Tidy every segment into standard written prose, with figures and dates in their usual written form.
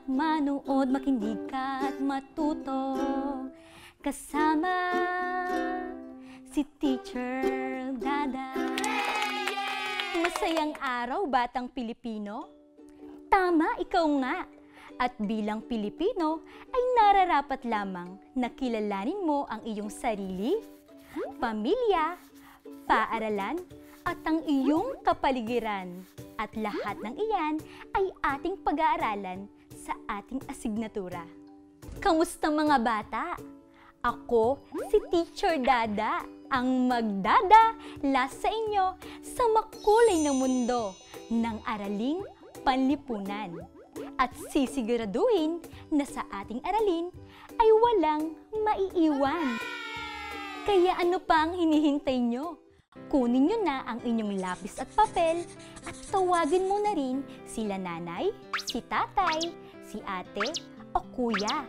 Manood, makinig ka at matuto kasama si Teacher Dada. Masayang araw, batang Pilipino. Tama, ikaw nga. At bilang Pilipino ay nararapat lamang na kilalanin mo ang iyong sarili, pamilya, paaralan, at ang iyong kapaligiran. At lahat ng iyan ay ating pag-aaralan sa ating asignatura. Kamusta mga bata? Ako, si Teacher Dada, ang magdadala sa inyo sa makulay na mundo ng araling panlipunan. At sisiguraduhin na sa ating aralin ay walang maiiwan. Kaya ano pa ang hinihintay nyo? Kunin nyo na ang inyong lapis at papel at tawagin mo na rin sila nanay, si tatay, si ate o kuya.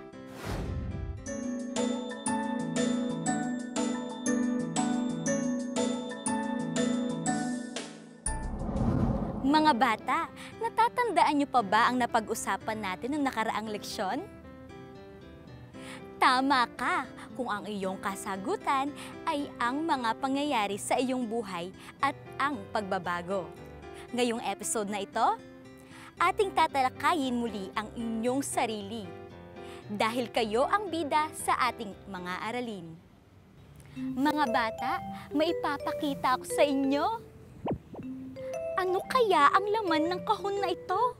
Mga bata, natatandaan nyo pa ba ang napag-usapan natin noong nakaraang leksyon? Tama ka kung ang iyong kasagutan ay ang mga pangyayari sa iyong buhay at ang pagbabago. Ngayong episode na ito, ating tatalakayin muli ang inyong sarili dahil kayo ang bida sa ating mga aralin. Mga bata, may ipapakita ako sa inyo. Ano kaya ang laman ng kahon na ito?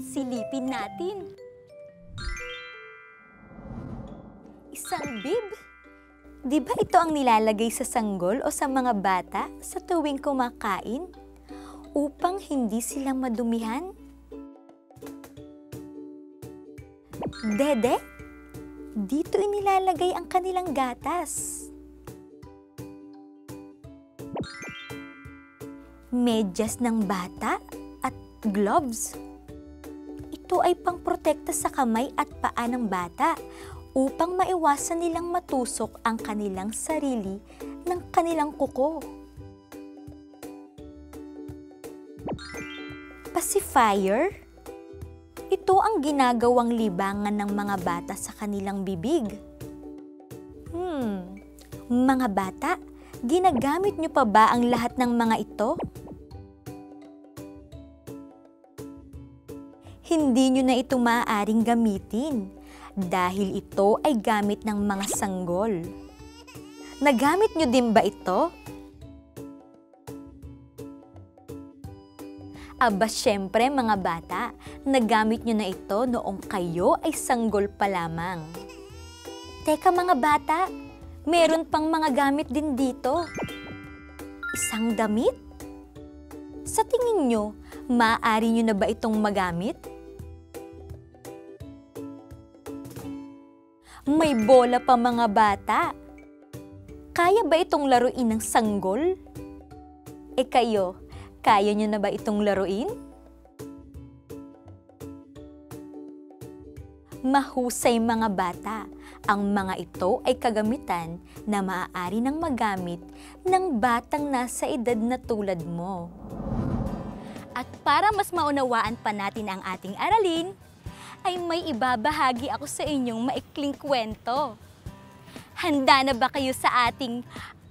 Silipin natin. Isang bib? Di ba ito ang nilalagay sa sanggol o sa mga bata sa tuwing kumakain? Upang hindi sila madumihan? Dede? Dito inilalagay ang kanilang gatas. Medyas ng bata at gloves. Ito ay pangprotekta sa kamay at paa ng bata upang maiwasan nilang matusok ang kanilang sarili ng kanilang kuko. Pacifier. Ito ang ginagawang libangan ng mga bata sa kanilang bibig. Mga bata, ginagamit niyo pa ba ang lahat ng mga ito? Hindi nyo na ito maaaring gamitin dahil ito ay gamit ng mga sanggol. Nagamit nyo din ba ito? Aba, syempre mga bata, nagamit nyo na ito noong kayo ay sanggol pa lamang. Teka mga bata, meron pang mga gamit din dito. Isang damit? Sa tingin nyo, maaari nyo na ba itong magamit? May bola pa mga bata. Kaya ba itong laruin ng sanggol? Kayo, kaya nyo na ba itong laruin? Mahusay mga bata. Ang mga ito ay kagamitan na maaari nang magamit ng batang nasa edad na tulad mo. At para mas maunawaan pa natin ang ating aralin, ay may ibabahagi ako sa inyong maikling kwento. Handa na ba kayo sa ating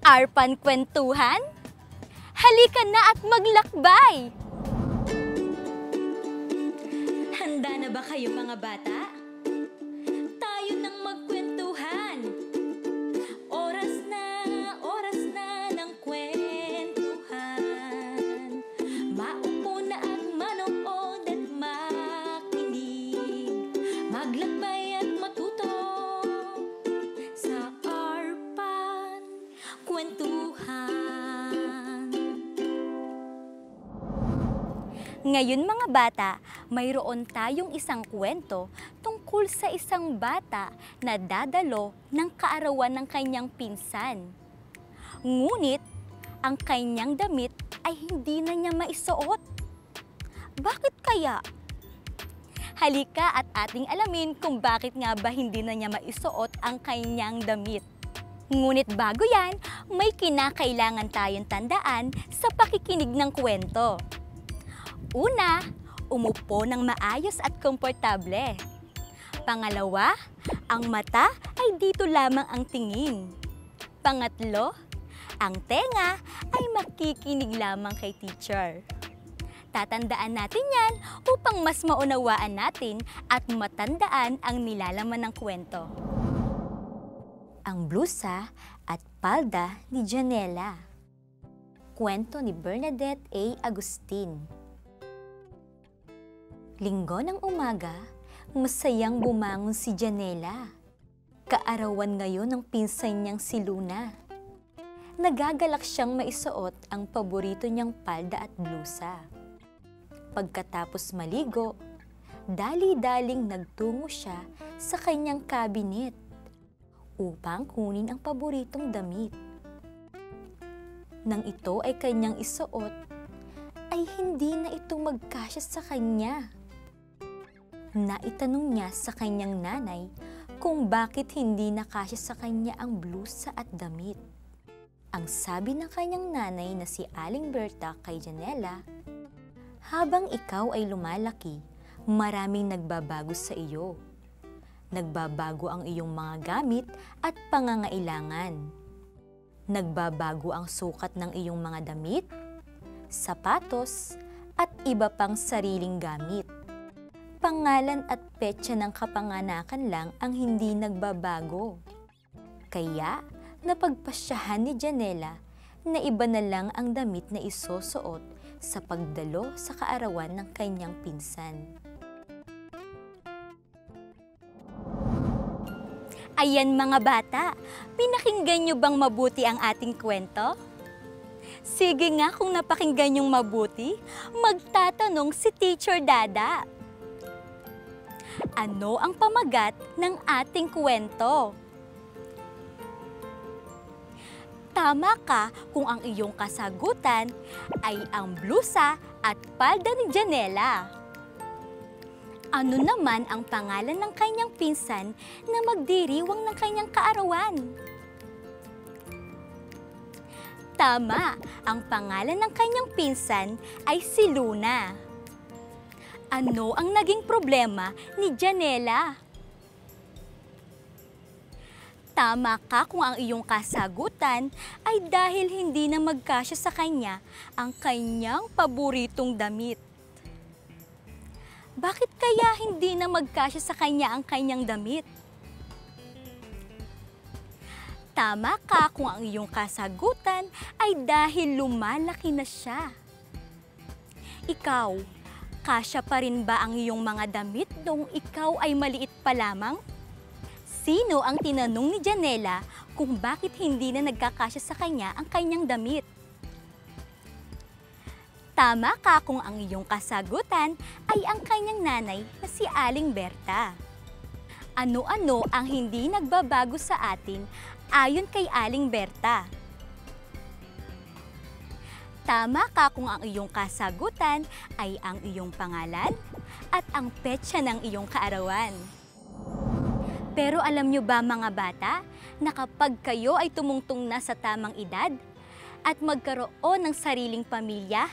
Arpan Kwentuhan? Halika na at maglakbay! Handa na ba kayo mga bata? Tayo nang magkwentuhan. Oras na ng kwentuhan. Maupo na at manood at makinig. Maglakbay at matuto sa Arpan Kwentuhan. Ngayon mga bata, mayroon tayong isang kwento tungkol sa isang bata na dadalo ng kaarawan ng kanyang pinsan. Ngunit, ang kanyang damit ay hindi na niya maisuot. Bakit kaya? Halika at ating alamin kung bakit nga ba hindi na niya maisuot ang kanyang damit. Ngunit bago yan, may kinakailangan tayong tandaan sa pakikinig ng kwento. Una, Umupo ng maayos at komportable. Pangalawa, ang mata ay dito lamang ang tingin. Pangatlo, ang tenga ay makikinig lamang kay teacher. Tatandaan natin yan upang mas maunawaan natin at matandaan ang nilalaman ng kwento. Ang blusa at palda ni Janela. Kwento ni Bernadette A. Agustin. Linggo ng umaga, masayang bumangon si Janela. Kaarawan ngayon ng pinsan niyang si Luna. Nagagalak siyang maisuot ang paborito niyang palda at blusa. Pagkatapos maligo, dali-daling nagtungo siya sa kanyang kabinet upang kunin ang paboritong damit. Nang ito ay kanyang isuot, ay hindi na ito magkasya sa kanya. Naitanong niya sa kanyang nanay kung bakit hindi nakasya sa kanya ang blusa at damit. Ang sabi ng kanyang nanay na si Aling Berta kay Janela, habang ikaw ay lumalaki, maraming nagbabago sa iyo. Nagbabago ang iyong mga gamit at pangangailangan. Nagbabago ang sukat ng iyong mga damit, sapatos, at iba pang sariling gamit. Pangalan at petsa ng kapanganakan lang ang hindi nagbabago. Kaya, napagpasyahan ni Janela na iba na lang ang damit na isusuot sa pagdalo sa kaarawan ng kanyang pinsan. Ayan mga bata, pinakinggan niyo bang mabuti ang ating kwento? Sige nga kung napakinggan niyong mabuti, magtatanong si Teacher Dada. Ano ang pamagat ng ating kwento? Tama ka kung ang iyong kasagutan ay ang blusa at palda ni Janela. Ano naman ang pangalan ng kanyang pinsan na magdiriwang ng kanyang kaarawan? Tama, ang pangalan ng kanyang pinsan ay si Luna. Ano ang naging problema ni Janela? Tama ka kung ang iyong kasagutan ay dahil hindi na magkasya sa kanya ang kanyang paboritong damit. Bakit kaya hindi na magkasya sa kanya ang kanyang damit? Tama ka kung ang iyong kasagutan ay dahil lumalaki na siya. Ikaw, kasya pa rin ba ang iyong mga damit noong ikaw ay maliit pa lamang? Sino ang tinanong ni Janela kung bakit hindi na nagkakasya sa kanya ang kanyang damit? Tama ka kung ang iyong kasagutan ay ang kanyang nanay na si Aling Berta. Ano-ano ang hindi nagbabago sa atin ayon kay Aling Berta? Tama ka kung ang iyong kasagutan ay ang iyong pangalan at ang petsa ng iyong kaarawan. Pero alam niyo ba mga bata, na kapag kayo ay tumungtong na sa tamang edad at magkaroon ng sariling pamilya,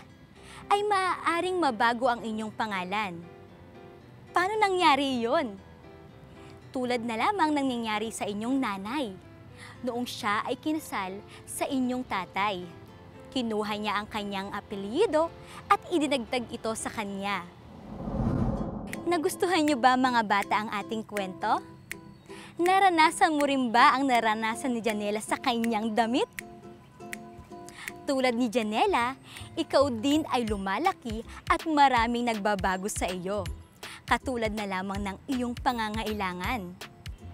ay maaaring mabago ang inyong pangalan. Paano nangyari iyon? Tulad na lamang nangyayari sa inyong nanay. Noong siya ay kinasal sa inyong tatay, kinuha niya ang kanyang apelyido at idinagdag ito sa kanya. Nagustuhan niyo ba mga bata ang ating kwento? Naranasan mo rin ba ang naranasan ni Janela sa kanyang damit? Tulad ni Janela, ikaw din ay lumalaki at maraming nagbabago sa iyo. Katulad na lamang ng iyong pangangailangan.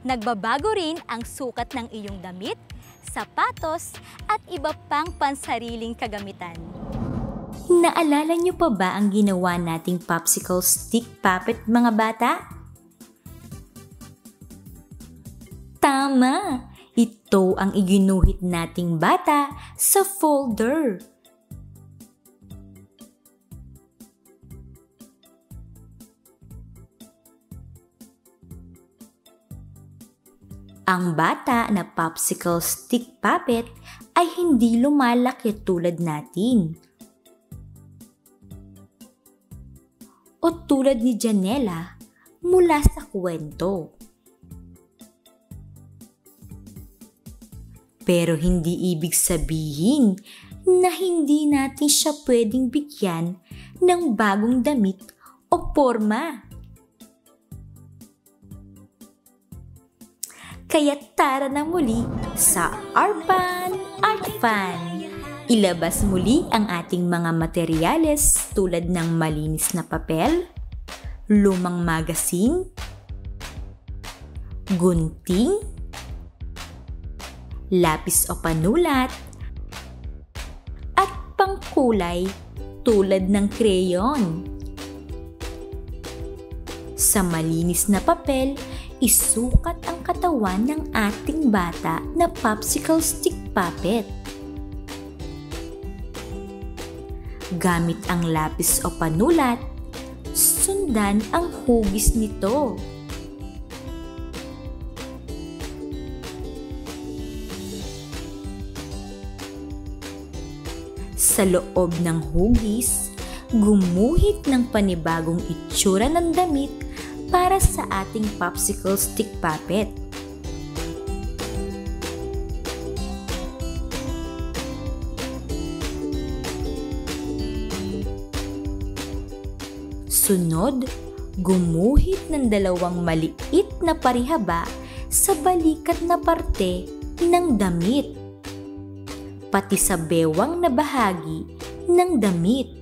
Nagbabago rin ang sukat ng iyong damit, sapatos at iba pang pansariling kagamitan. Naalala niyo pa ba ang ginawa nating popsicle stick puppet mga bata? Tama! Ito ang iginuhit nating bata sa folder. Ang bata na popsicle stick puppet ay hindi lumalaki tulad natin. O katulad ni Janela mula sa kwento. Pero hindi ibig sabihin na hindi natin siya pwedeng bigyan ng bagong damit o porma. Kaya tara na muli sa Arpan Art Fan. Ilabas muli ang ating mga materyales tulad ng malinis na papel, lumang magasin, gunting, lapis o panulat, at pangkulay tulad ng crayon. Sa malinis na papel, isukat ang katawan ng ating bata na popsicle stick puppet. Gamit ang lapis o panulat, sundan ang hugis nito. Sa loob ng hugis, gumuhit ng panibagong itsura ng damit para sa ating popsicle stick puppet. Sunod, gumuhit ng dalawang maliit na parihaba sa balikat na parte ng damit, pati sa bewang na bahagi ng damit.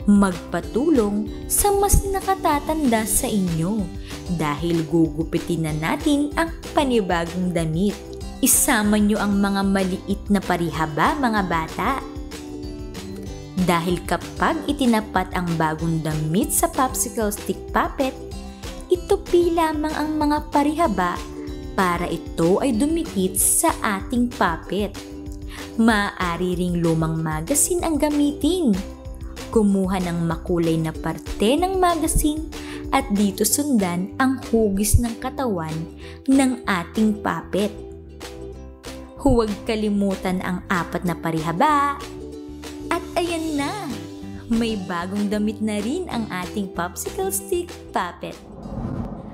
Magpatulong sa mas nakatatanda sa inyo dahil gugupitin na natin ang panibagong damit. Isama nyo ang mga maliit na parihaba, mga bata. Dahil kapag itinapat ang bagong damit sa popsicle stick puppet, itupi lamang ang mga parihaba para ito ay dumikit sa ating puppet. Maaari ring lumang magasin ang gamitin. Kumuha ng makulay na parte ng magasin at dito sundan ang hugis ng katawan ng ating puppet. Huwag kalimutan ang 4 na parihaba. At ayan na! May bagong damit na rin ang ating popsicle stick puppet.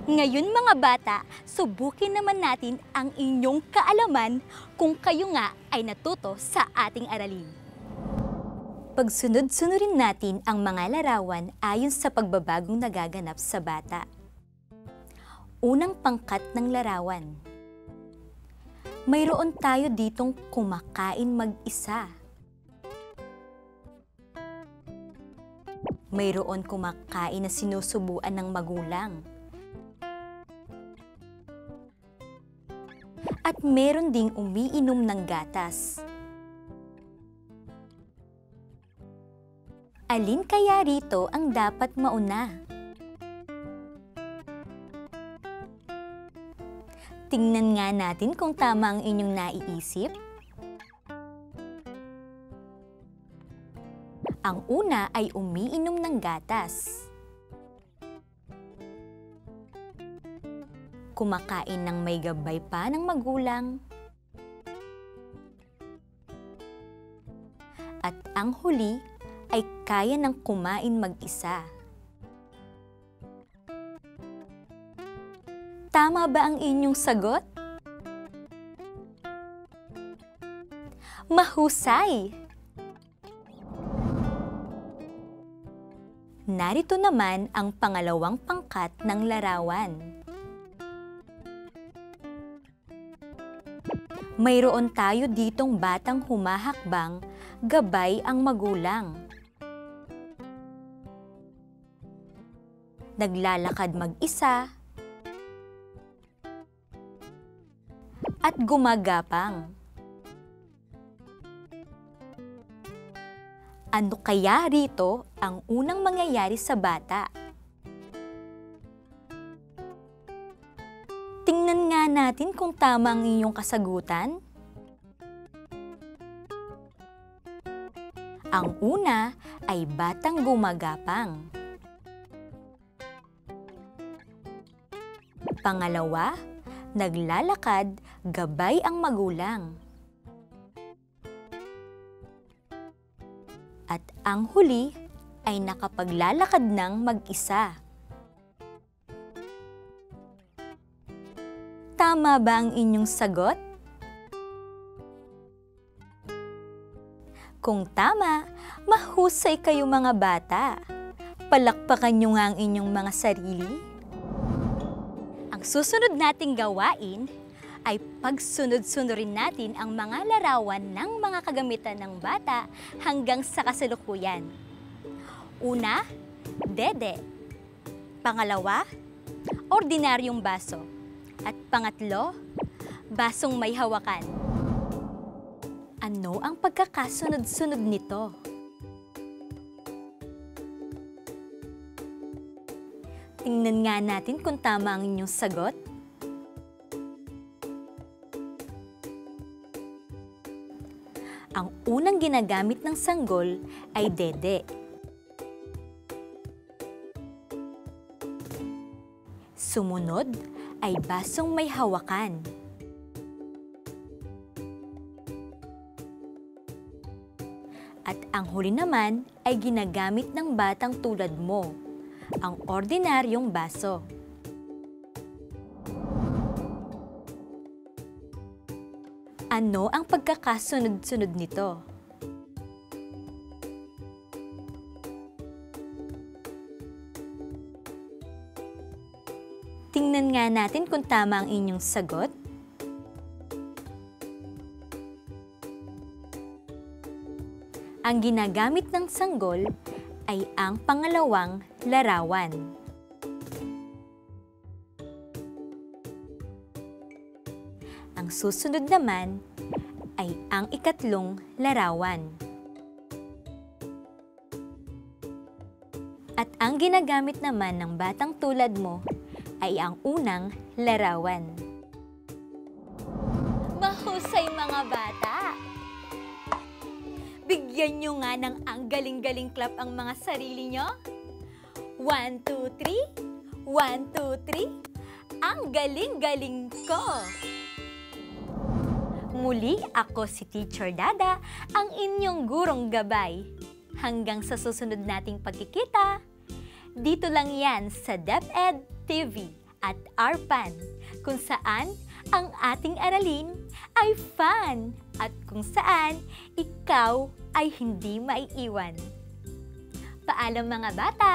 Ngayon mga bata, subukin naman natin ang inyong kaalaman kung kayo nga ay natuto sa ating aralin. Pagsunod-sunurin natin ang mga larawan ayon sa pagbabagong nagaganap sa bata. Unang pangkat ng larawan. Mayroon tayo ditong kumakain mag-isa. Mayroon kumakain na sinusubuan ng magulang. At meron ding umiinom ng gatas. Alin kaya rito ang dapat mauna? Tingnan nga natin kung tama ang inyong naiisip. Ang una ay umiinom ng gatas. Kumakain ng may gabay pa ng magulang. At ang huli ay kaya ng kumain mag-isa. Tama ba ang inyong sagot? Mahusay! Narito naman ang pangalawang pangkat ng larawan. Mayroon tayo ditong batang humahakbang, gabay ang magulang. Naglalakad mag-isa at gumagapang. Ano kaya rito ang unang mangyayari sa bata? Tingnan nga natin kung tama ang inyong kasagutan. Ang una ay batang gumagapang. Pangalawa, naglalakad gabay ang magulang. At ang huli ay nakapaglalakad ng mag-isa. Tama ba ang inyong sagot? Kung tama, mahusay kayo mga bata. Palakpakan nyo nga ang inyong mga sarili. Ang susunod nating gawain ay pagsunod-sunurin natin ang mga larawan ng mga kagamitan ng bata hanggang sa kasalukuyan. Una, dede. Pangalawa, ordinaryong baso. At pangatlo, basong may hawakan. Ano ang pagkakasunod-sunod nito? Tingnan nga natin kung tama ang inyong sagot. Ang unang ginagamit ng sanggol ay dede. Sumunod ay basong may hawakan. At ang huli naman ay ginagamit ng batang tulad mo, ang ordinaryong baso. Ano ang pagkakasunod-sunod nito? Tingnan nga natin kung tama ang inyong sagot. Ang ginagamit ng sanggol ay ang pangalawang larawan. Ang susunod naman ay ang ikatlong larawan. At ang ginagamit naman ng batang tulad mo ay ang unang larawan. Mahusay mga bata! Bigyan nyo nga ng ang galing-galing clap ang mga sarili nyo. 1, 2, 3. 1, 2, 3. Ang galing-galing ko! Muli ako si Teacher Dada, ang inyong gurong gabay. Hanggang sa susunod nating pagkikita, dito lang yan sa DepEd TV at Arpan, kung saan ang ating aralin ay fun at kung saan ikaw ay hindi maiiwan. Paalam mga bata!